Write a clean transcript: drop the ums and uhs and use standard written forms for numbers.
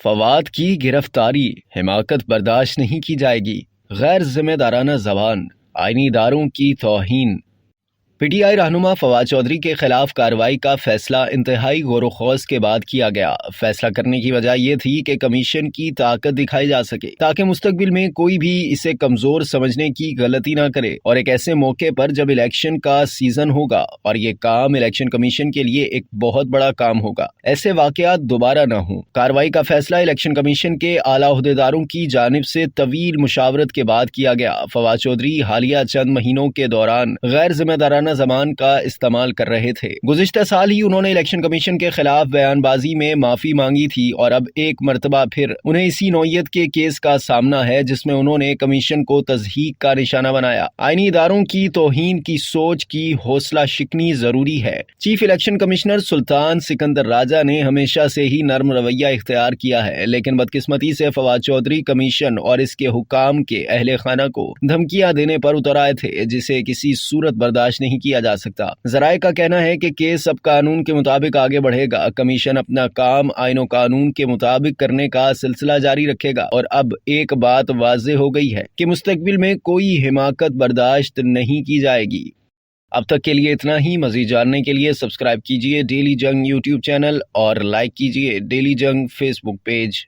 فواد کی گرفتاری، حماقت برداشت نہیں کی جائے گی، غیر ذمہ دارانہ زبان، آئینی اداروں کی توہین۔ پی ٹی آئی رہنما فواد چودھری کے خلاف کارروائی کا فیصلہ انتہائی غور و خوض کے بعد کیا گیا۔ فیصلہ کرنے کی وجہ یہ تھی کہ کمیشن کی طاقت دکھائی جا سکے تاکہ مستقبل میں کوئی بھی اسے کمزور سمجھنے کی غلطی نہ کرے، اور ایک ایسے موقع پر جب الیکشن کا سیزن ہوگا اور یہ کام الیکشن کمیشن کے لیے ایک بہت بڑا کام ہوگا، ایسے واقعات دوبارہ نہ ہوں۔ کارروائی کا فیصلہ الیکشن کمیشن کے اعلیٰ عہدیداروں کی جانب سے طویل مشاورت کے بعد کیا گیا۔ فواد چودھری حالیہ چند مہینوں کے دوران غیر ذمہ دارانہ زبان کا استعمال کر رہے تھے۔ گزشتہ سال ہی انہوں نے الیکشن کمیشن کے خلاف بیان بازی میں معافی مانگی تھی، اور اب ایک مرتبہ پھر انہیں اسی نوعیت کے کیس کا سامنا ہے جس میں انہوں نے کمیشن کو تضحیک کا نشانہ بنایا۔ آئینی اداروں کی توہین کی سوچ کی حوصلہ شکنی ضروری ہے۔ چیف الیکشن کمشنر سلطان سکندر راجہ نے ہمیشہ سے ہی نرم رویہ اختیار کیا ہے، لیکن بدقسمتی سے فواد چودھری کمیشن اور اس کے حکام کے اہل خانہ کو دھمکیاں دینے پر اتر آئے تھے، جسے کسی صورت برداشت نہیں کیا جا سکتا۔ ذرائع کا کہنا ہے کہ کیس اب قانون کے مطابق آگے بڑھے گا۔ کمیشن اپنا کام آئین و قانون کے مطابق کرنے کا سلسلہ جاری رکھے گا، اور اب ایک بات واضح ہو گئی ہے کہ مستقبل میں کوئی حماقت برداشت نہیں کی جائے گی۔ اب تک کے لیے اتنا ہی۔ مزید جاننے کے لیے سبسکرائب کیجیے ڈیلی جنگ یوٹیوب چینل اور لائک کیجیے ڈیلی جنگ فیس بک پیج۔